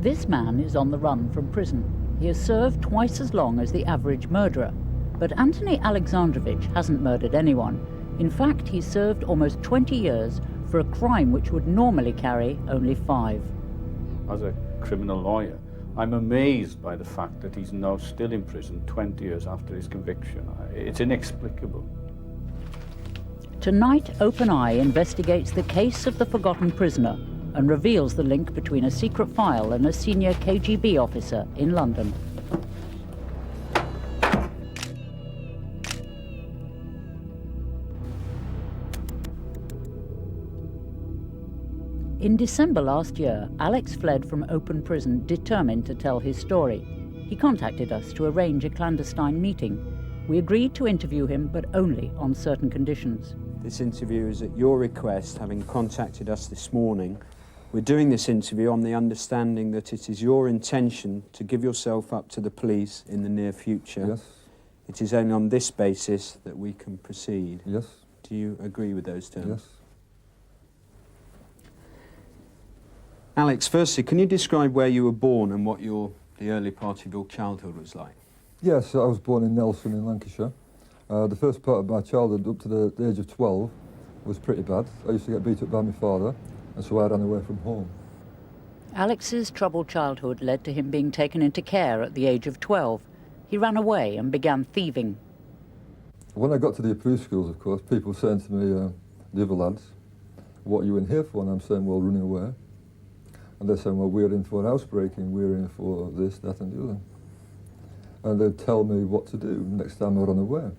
This man is on the run from prison. He has served twice as long as the average murderer. But Anthony Alexandrovicz hasn't murdered anyone. In fact, he's served almost 20 years for a crime which would normally carry only 5. As a criminal lawyer, I'm amazed by the fact that he's now still in prison 20 years after his conviction. It's inexplicable. Tonight, Open Eye investigates the case of the forgotten prisoner and reveals the link between a secret file and a senior KGB officer in London. In December last year, Alex fled from open prison determined to tell his story. He contacted us to arrange a clandestine meeting. We agreed to interview him, but only on certain conditions. This interview is at your request, having contacted us this morning. We're doing this interview on the understanding that it is your intention to give yourself up to the police in the near future. Yes. It is only on this basis that we can proceed. Yes. Do you agree with those terms? Yes. Alex, firstly, can you describe where you were born and what the early part of your childhood was like? Yes, I was born in Nelson in Lancashire. The first part of my childhood, up to the age of 12, was pretty bad. I used to get beat up by my father, and so I ran away from home. Alex's troubled childhood led to him being taken into care at the age of 12. He ran away and began thieving. When I got to the approved schools, of course, people were saying to me, the other lads, what are you in here for? And I'm saying, well, running away. And they're saying, well, we're in for housebreaking, we're in for this, that and the other. And they'd tell me what to do next time I run away.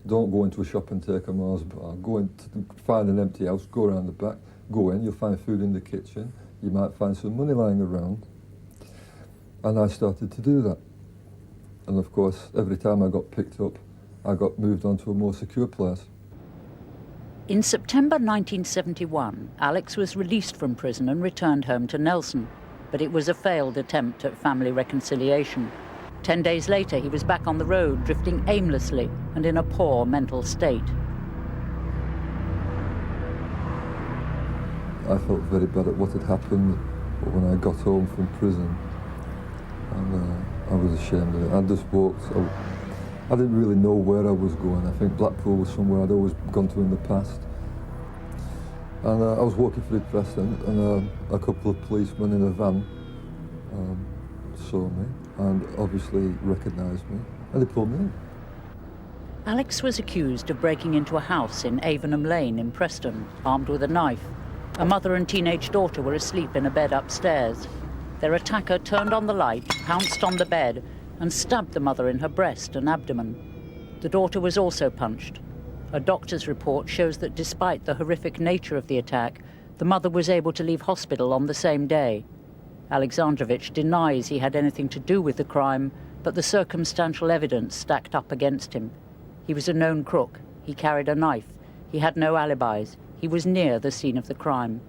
Don't go into a shop and take a Mars bar. Go in to find an empty house, go around the back, go in, you'll find food in the kitchen, you might find some money lying around. And I started to do that. And of course, every time I got picked up, I got moved on to a more secure place. In September 1971, Alex was released from prison and returned home to Nelson, but it was a failed attempt at family reconciliation. 10 days later, he was back on the road, drifting aimlessly and in a poor mental state. I felt very bad at what had happened when I got home from prison, and I was ashamed of it. I just walked. I didn't really know where I was going. I think Blackpool was somewhere I'd always gone to in the past. And I was walking for the press, and a couple of policemen in a van saw me and obviously recognised me, and they pulled me in. Alex was accused of breaking into a house in Avenham Lane in Preston, armed with a knife. A mother and teenage daughter were asleep in a bed upstairs. Their attacker turned on the light, pounced on the bed, and stabbed the mother in her breast and abdomen. The daughter was also punched. A doctor's report shows that despite the horrific nature of the attack, the mother was able to leave hospital on the same day. Alexandrovicz denies he had anything to do with the crime, but the circumstantial evidence stacked up against him. He was a known crook. He carried a knife. He had no alibis. He was near the scene of the crime.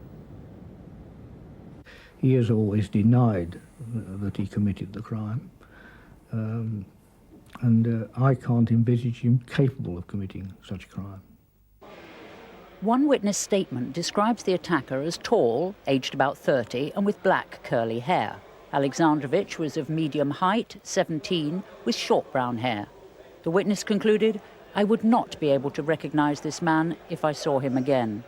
He has always denied that he committed the crime. I can't envisage him capable of committing such a crime. One witness statement describes the attacker as tall, aged about 30, and with black curly hair. Alexandrovicz was of medium height, 17, with short brown hair. The witness concluded, "I would not be able to recognize this man if I saw him again."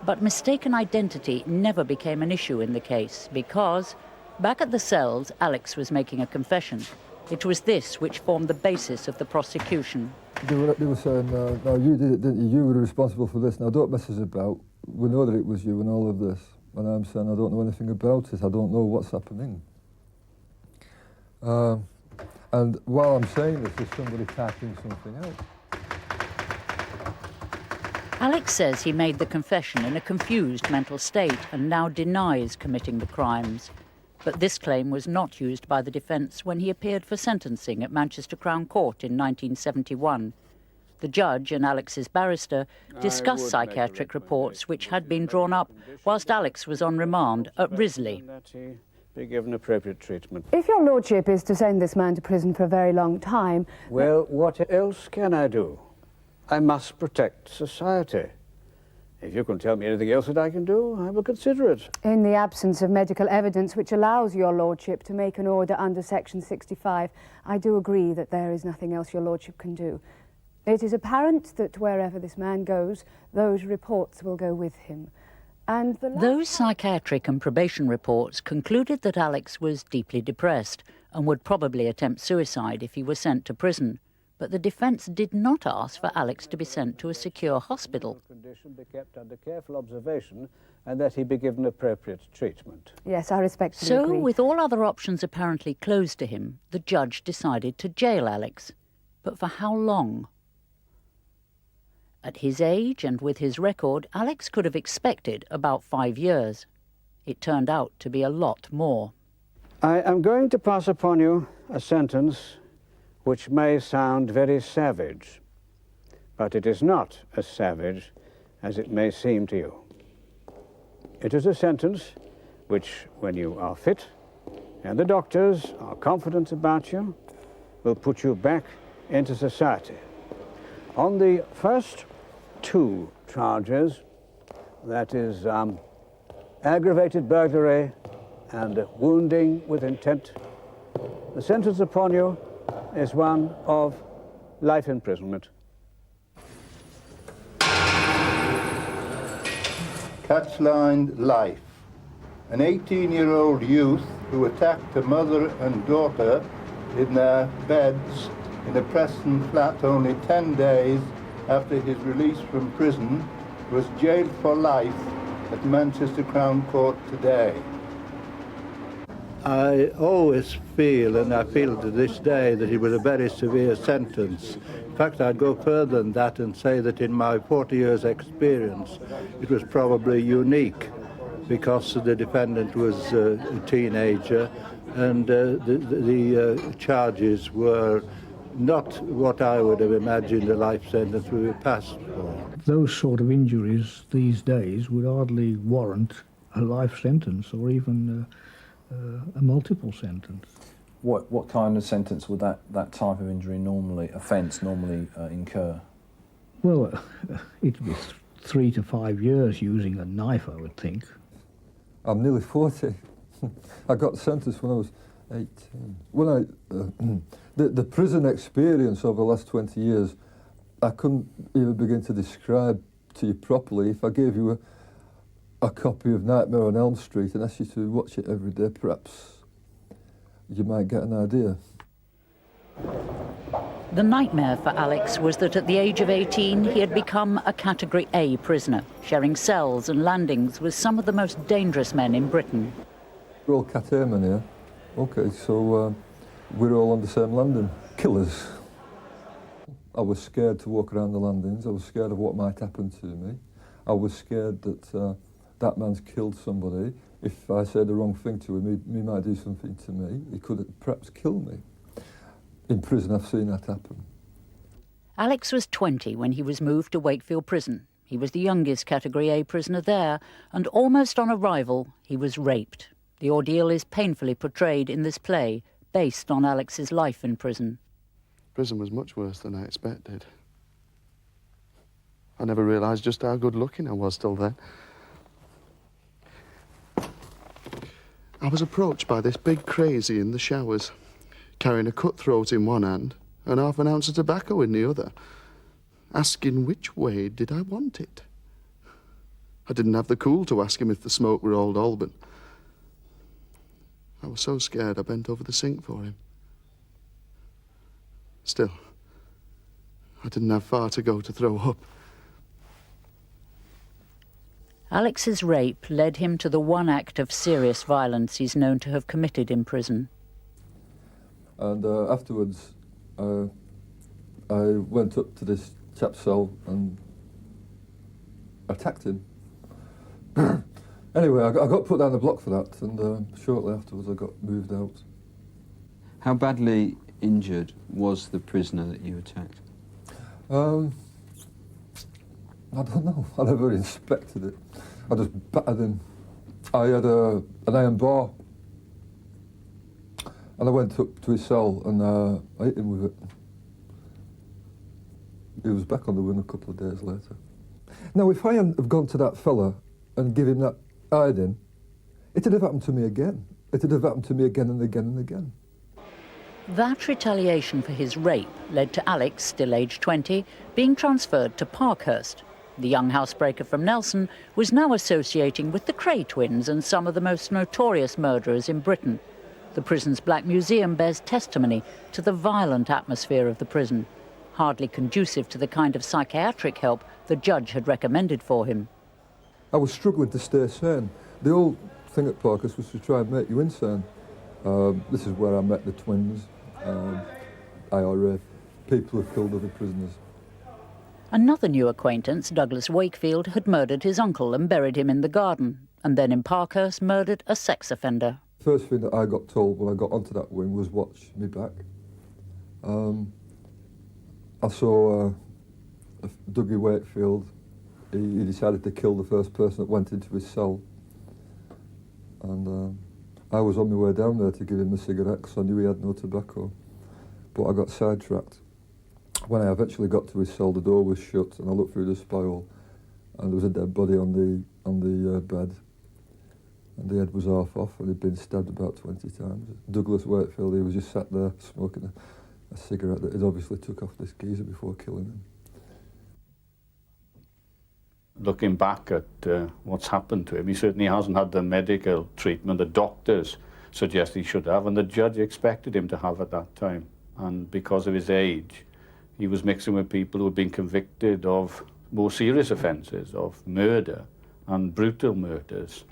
But mistaken identity never became an issue in the case because, back at the cells, Alex was making a confession. It was this which formed the basis of the prosecution. They were saying, no, you did it, didn't you? You were responsible for this. Now, don't mess us about. We know that it was you and all of this. And I'm saying, I don't know anything about it. I don't know what's happening. And while I'm saying this, there's somebody typing something out. Alex says he made the confession in a confused mental state and now denies committing the crimes. But this claim was not used by the defence when he appeared for sentencing at Manchester Crown Court in 1971. The judge and Alex's barrister discussed psychiatric reports which had been drawn up whilst Alex was on remand at Risley. Be given appropriate treatment. If your lordship is to send this man to prison for a very long time... Well, what else can I do? I must protect society. If you can tell me anything else that I can do, I will consider it. In the absence of medical evidence which allows your lordship to make an order under Section 65, I do agree that there is nothing else your lordship can do. It is apparent that wherever this man goes, those reports will go with him. And those psychiatric and probation reports concluded that Alex was deeply depressed and would probably attempt suicide if he were sent to prison. But the defence did not ask for Alex to be sent to a secure hospital. Condition be kept under careful observation and that he be given appropriate treatment. Yes, I respectfully agree. So, with all other options apparently closed to him, the judge decided to jail Alex. But for how long? At his age and with his record, Alex could have expected about 5 years. It turned out to be a lot more. I am going to pass upon you a sentence which may sound very savage, but it is not as savage as it may seem to you. It is a sentence which, when you are fit and the doctors are confident about you, will put you back into society. On the first 2 charges, that is aggravated burglary and wounding with intent, the sentence upon you is one of life imprisonment. Catchline life. An 18-year-old youth who attacked a mother and daughter in their beds in a Preston flat only 10 days after his release from prison was jailed for life at Manchester Crown Court today. I always feel, and I feel to this day, that it was a very severe sentence. In fact, I'd go further than that and say that in my 40 years' experience, it was probably unique because the defendant was a teenager and the charges were not what I would have imagined a life sentence would be passed for. Those sort of injuries these days would hardly warrant a life sentence or even a multiple sentence. What kind of sentence would that type of injury offence normally incur? Well, it'd be 3 to 5 years using a knife, I would think. I'm nearly 40. I got sentenced when I was 18. When the prison experience over the last 20 years, I couldn't even begin to describe to you properly. If I gave you a copy of Nightmare on Elm Street and asked you to watch it every day, perhaps you might get an idea. The nightmare for Alex was that at the age of 18 he had become a Category A prisoner, sharing cells and landings with some of the most dangerous men in Britain. We're all Cat A men here. Okay, so we're all on the same landing. Killers. I was scared to walk around the landings. I was scared of what might happen to me. I was scared that that man's killed somebody. If I said the wrong thing to him, he might do something to me. He could perhaps kill me. In prison, I've seen that happen. Alex was 20 when he was moved to Wakefield Prison. He was the youngest Category A prisoner there, and almost on arrival, he was raped. The ordeal is painfully portrayed in this play, based on Alex's life in prison. Prison was much worse than I expected. I never realised just how good-looking I was till then. I was approached by this big crazy in the showers, carrying a cutthroat in one hand and half an ounce of tobacco in the other, asking which way did I want it. I didn't have the cool to ask him if the smoke were Old Alban. I was so scared I bent over the sink for him. Still, I didn't have far to go to throw up. Alex's rape led him to the one act of serious violence he's known to have committed in prison. And afterwards, I went up to this chap's cell and attacked him. Anyway, I got put down the block for that, and shortly afterwards I got moved out. How badly injured was the prisoner that you attacked? I don't know. I never inspected it. I just battered him. I had an iron bar, and I went up to his cell and I hit him with it. He was back on the wing a couple of days later. Now, if I hadn't have gone to that fella and give him that iodine, it'd have happened to me again. It'd have happened to me again and again and again. That retaliation for his rape led to Alex, still aged 20, being transferred to Parkhurst. The young housebreaker from Nelson was now associating with the Cray twins and some of the most notorious murderers in Britain. The prison's Black Museum bears testimony to the violent atmosphere of the prison, hardly conducive to the kind of psychiatric help the judge had recommended for him. I was struggling to stay sane. The old thing at Parkhurst was to try and make you insane. This is where I met the twins, IRA, people who killed other prisoners. Another new acquaintance, Douglas Wakefield, had murdered his uncle and buried him in the garden, and then in Parkhurst murdered a sex offender. First thing that I got told when I got onto that wing was watch me back. I saw Dougie Wakefield. He decided to kill the first person that went into his cell. And I was on my way down there to give him a cigarette because I knew he had no tobacco. But I got sidetracked. When I eventually got to his cell, the door was shut and I looked through the spy-hole and there was a dead body on the bed. And the head was half off and he'd been stabbed about 20 times. Douglas Wakefield, he was just sat there smoking a cigarette that he'd obviously took off this geezer before killing him. Looking back at what's happened to him, he certainly hasn't had the medical treatment the doctors suggest he should have, and the judge expected him to have at that time. And because of his age, he was mixing with people who had been convicted of more serious offences, of murder and brutal murders.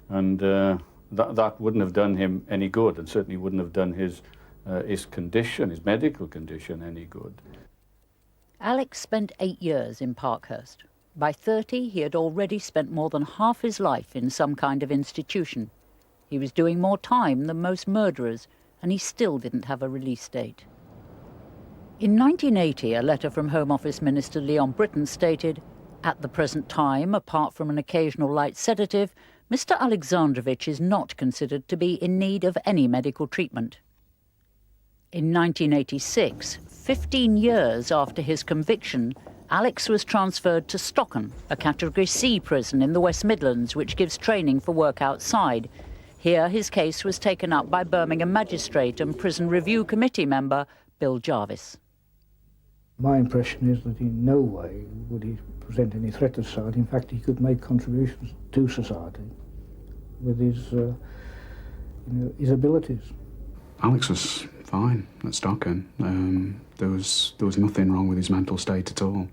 And that wouldn't have done him any good, and certainly wouldn't have done his condition, his medical condition, any good. Alex spent 8 years in Parkhurst. By 30, he had already spent more than half his life in some kind of institution. He was doing more time than most murderers, and he still didn't have a release date. In 1980, a letter from Home Office Minister Leon Brittan stated, "At the present time, apart from an occasional light sedative, Mr. Alexandrovicz is not considered to be in need of any medical treatment." In 1986, 15 years after his conviction, Alex was transferred to Stocken, a Category C prison in the West Midlands, which gives training for work outside. Here, his case was taken up by Birmingham magistrate and Prison Review Committee member Bill Jarvis. My impression is that in no way would he present any threat to society. In fact, he could make contributions to society with his abilities. Alex was fine at Stocken. There was nothing wrong with his mental state at all.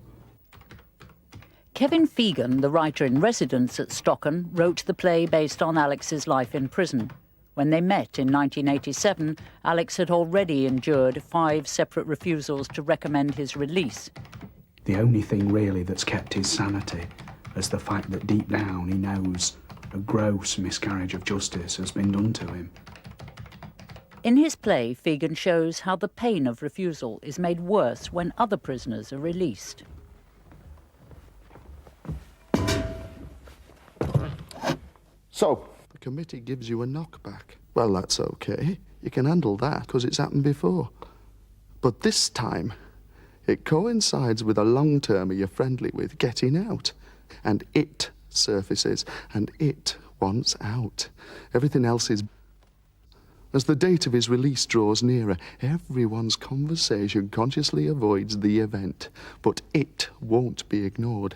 Kevin Fegan, the writer in residence at Stocken, wrote the play based on Alex's life in prison. When they met in 1987, Alex had already endured 5 separate refusals to recommend his release. The only thing really that's kept his sanity is the fact that deep down he knows a gross miscarriage of justice has been done to him. In his play, Fegan shows how the pain of refusal is made worse when other prisoners are released. So, the committee gives you a knockback. Well, that's okay. You can handle that because it's happened before. But this time, it coincides with a long-termer you're friendly with getting out. And it surfaces, and it wants out. Everything else is... As the date of his release draws nearer, everyone's conversation consciously avoids the event. But it won't be ignored.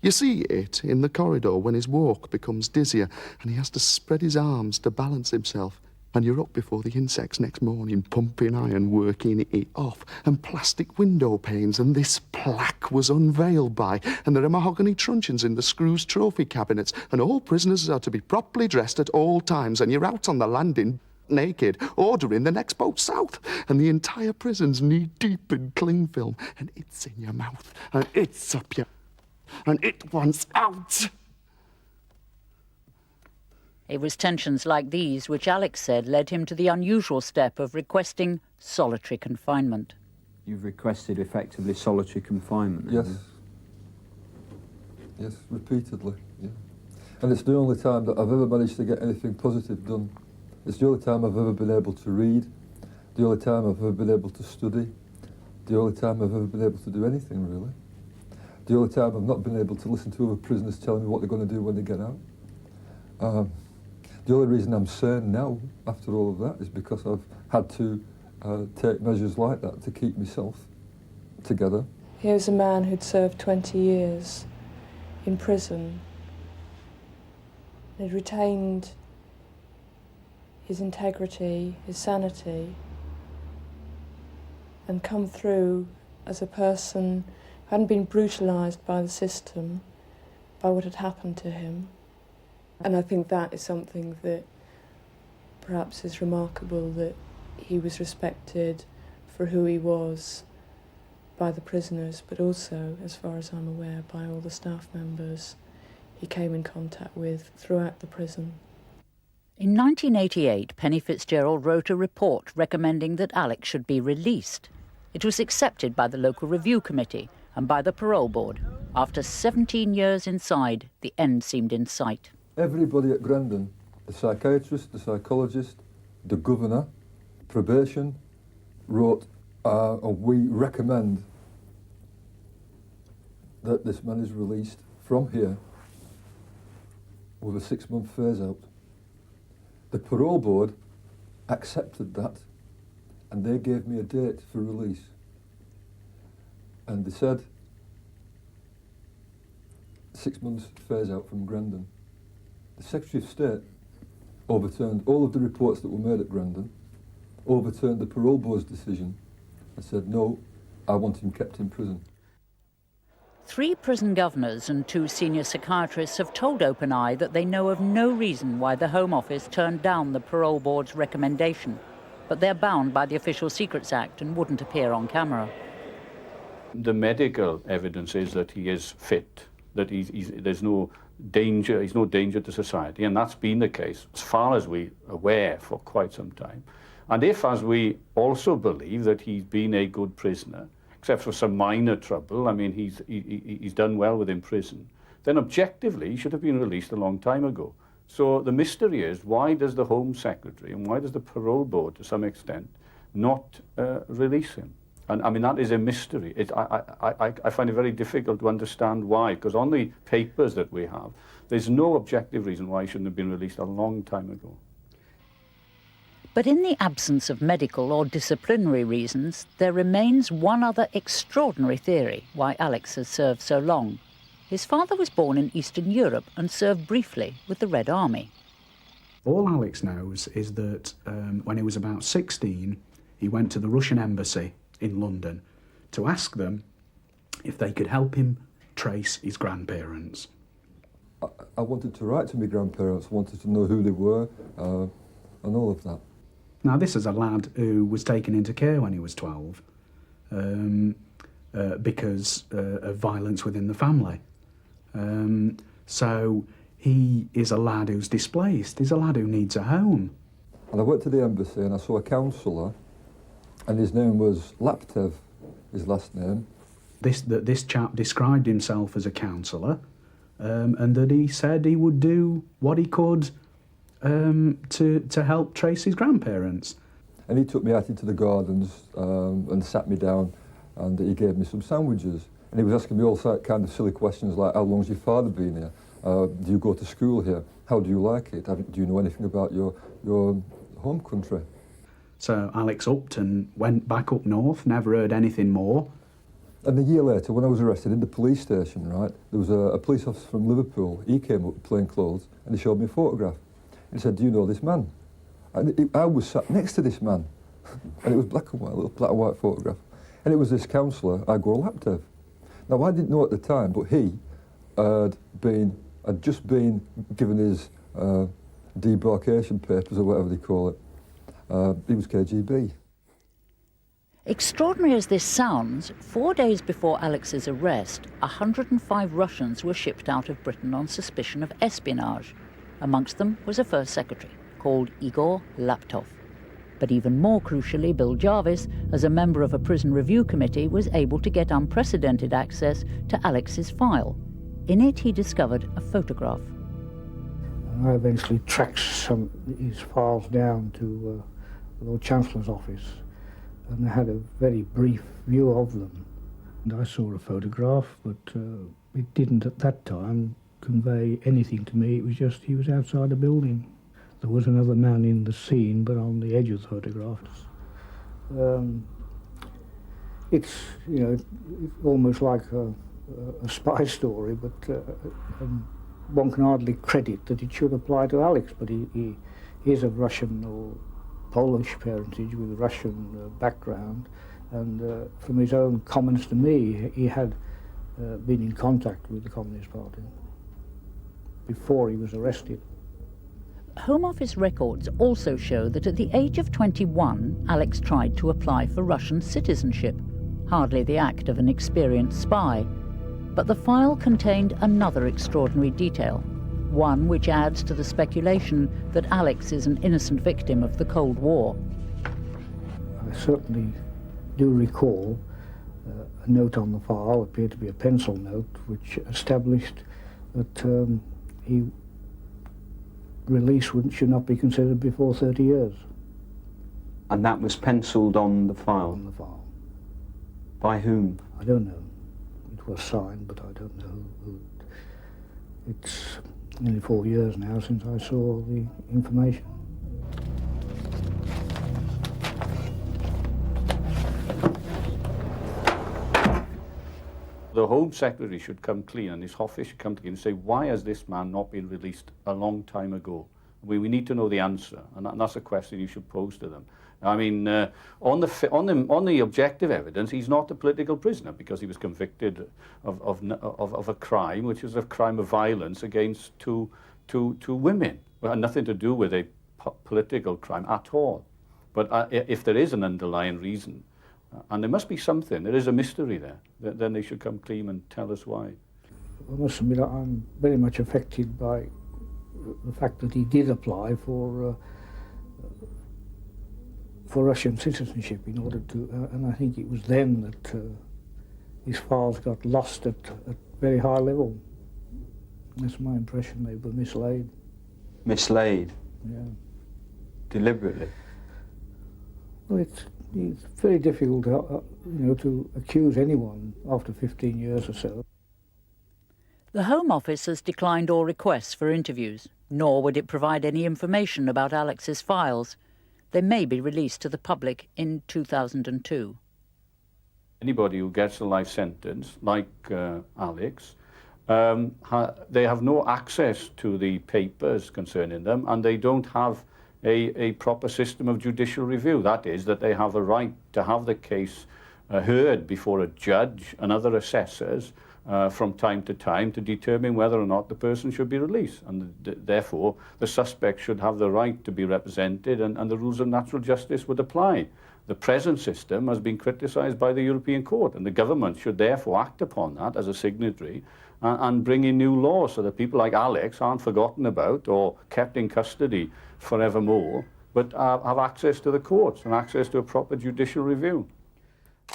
You see it in the corridor when his walk becomes dizzier and he has to spread his arms to balance himself. And you're up before the insects next morning, pumping iron, working it off, and plastic window panes, and this plaque was unveiled by, and there are mahogany truncheons in the screws trophy cabinets, and all prisoners are to be properly dressed at all times, and you're out on the landing naked, ordering the next boat south, and the entire prison's knee-deep in cling film, and it's in your mouth, and it's up your... and it wants out. It was tensions like these which Alex said led him to the unusual step of requesting solitary confinement. You've requested effectively solitary confinement? Yes. Yes, repeatedly, yeah. And it's the only time that I've ever managed to get anything positive done. It's the only time I've ever been able to read, the only time I've ever been able to study, the only time I've ever been able to do anything, really. The only time I've not been able to listen to other prisoners telling me what they're going to do when they get out. The only reason I'm sane now, after all of that, is because I've had to take measures like that to keep myself together. Here's a man who'd served 20 years in prison. He'd retained his integrity, his sanity, and come through as a person who hadn't been brutalised by the system, by what had happened to him. And I think that is something that perhaps is remarkable, that he was respected for who he was by the prisoners, but also, as far as I'm aware, by all the staff members he came in contact with throughout the prison. In 1988, Penny Fitzgerald wrote a report recommending that Alex should be released. It was accepted by the local review committee and by the parole board. After 17 years inside, the end seemed in sight. Everybody at Grendon, the psychiatrist, the psychologist, the governor, probation, wrote, we recommend that this man is released from here with a 6-month phase out. The parole board accepted that, and they gave me a date for release. And they said 6 months phase out from Grendon. The Secretary of State overturned all of the reports that were made at Grendon, overturned the parole board's decision, and said, no, I want him kept in prison. 3 prison governors and 2 senior psychiatrists have told Open Eye that they know of no reason why the Home Office turned down the parole board's recommendation, but they're bound by the Official Secrets Act and wouldn't appear on camera. The medical evidence is that he is fit, that there's no danger, he's no danger to society, and that's been the case, as far as we're aware, for quite some time. And if, as we also believe, that he's been a good prisoner, except for some minor trouble, I mean, he's done well within prison, then objectively he should have been released a long time ago. So the mystery is, why does the Home Secretary and why does the parole board, to some extent, not release him? And I mean, that is a mystery. I find it very difficult to understand why, because on the papers that we have, there's no objective reason why he shouldn't have been released a long time ago. But in the absence of medical or disciplinary reasons, there remains one other extraordinary theory why Alex has served so long. His father was born in Eastern Europe and served briefly with the Red Army. All Alex knows is that when he was about 16, he went to the Russian embassy in London to ask them if they could help him trace his grandparents. I wanted to write to my grandparents, wanted to know who they were, and all of that. Now, this is a lad who was taken into care when he was 12 because of violence within the family. So he is a lad who's displaced. He's a lad who needs a home. And I went to the embassy and I saw a counsellor, and his name was Laptev, his last name. This chap described himself as a counsellor, and that he said he would do what he could to help trace his grandparents. And he took me out into the gardens and sat me down, and he gave me some sandwiches. And he was asking me all kind of silly questions like, how long's your father been here? Do you go to school here? How do you like it? Do you know anything about your home country? So Alex upped and went back up north, never heard anything more. And a year later, when I was arrested in the police station, right, there was a police officer from Liverpool. He came up plain clothes and he showed me a photograph. He said, do you know this man? And I was sat next to this man. And it was black and white, a little black and white photograph. And it was this counsellor, Igor Laptev. Now, I didn't know at the time, but he had just been given his debarkation papers, or whatever they call it. He was KGB. Extraordinary as this sounds, 4 days before Alex's arrest, 105 Russians were shipped out of Britain on suspicion of espionage. Amongst them was a First Secretary, called Igor Laptev. But even more crucially, Bill Jarvis, as a member of a prison review committee, was able to get unprecedented access to Alex's file. In it, he discovered a photograph. I eventually tracked his files down to the Lord Chancellor's office, and I had a very brief view of them. And I saw a photograph, but it didn't at that time convey anything to me. It was just he was outside a building. There was another man in the scene, but on the edge of the photographs. It's, you know, almost like a spy story, but one can hardly credit that it should apply to Alex, but he is of Russian or Polish parentage with a Russian background, and from his own comments to me, he had been in contact with the Communist Party before he was arrested. Home Office records also show that at the age of 21, Alex tried to apply for Russian citizenship, hardly the act of an experienced spy. But the file contained another extraordinary detail, one which adds to the speculation that Alex is an innocent victim of the Cold War. I certainly do recall a note on the file, appeared to be a pencil note, which established that release should not be considered before 30 years. And that was pencilled on the file? On the file. By whom? I don't know. It was signed, but I don't know who. It's nearly 4 years now since I saw the information. The Home Secretary should come clean, and his office should come clean and say, why has this man not been released a long time ago? We need to know the answer, and that's a question you should pose to them. I mean, on the objective evidence, he's not a political prisoner because he was convicted of a crime, which is a crime of violence against two women. It had nothing to do with a political crime at all. But if there is an underlying reason, and there must be something, there is a mystery there, then they should come clean and tell us why. I must admit I'm very much affected by the fact that he did apply for Russian citizenship in order to, and I think it was then that his files got lost at very high level. That's my impression. They were mislaid. Mislaid? Yeah. Deliberately? Well, it's very difficult, to accuse anyone after 15 years or so. The Home Office has declined all requests for interviews, nor would it provide any information about Alex's files. They may be released to the public in 2002. Anybody who gets a life sentence, like Alex, they have no access to the papers concerning them, and they don't have a proper system of judicial review. That is, that they have a right to have the case heard before a judge and other assessors from time to time to determine whether or not the person should be released. And therefore, the suspect should have the right to be represented, and the rules of natural justice would apply. The present system has been criticised by the European Court, and the government should therefore act upon that as a signatory and bring in new laws so that people like Alex aren't forgotten about or kept in custody forevermore, but have access to the courts and access to a proper judicial review.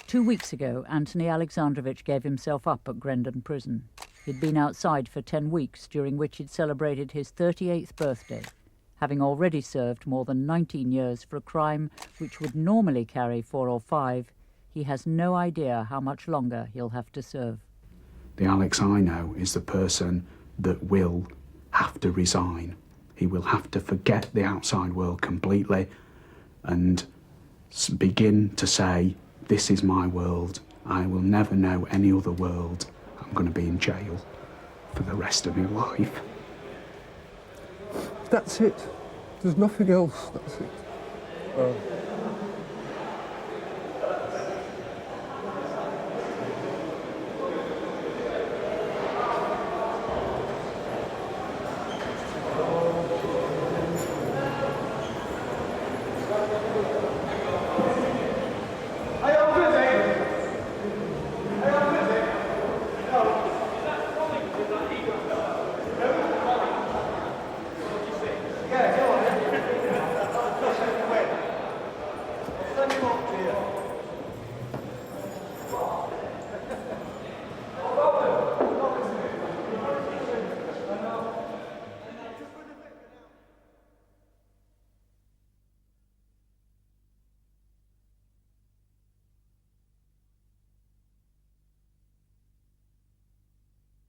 2 weeks ago, Anthony Alexandrovicz gave himself up at Grendon Prison. He'd been outside for 10 weeks, during which he'd celebrated his 38th birthday, having already served more than 19 years for a crime which would normally carry 4 or 5. He has no idea how much longer he'll have to serve. The Alex I know is the person that will have to resign. He will have to forget the outside world completely and begin to say, this is my world. I will never know any other world. I'm going to be in jail for the rest of my life. That's it. There's nothing else. That's it.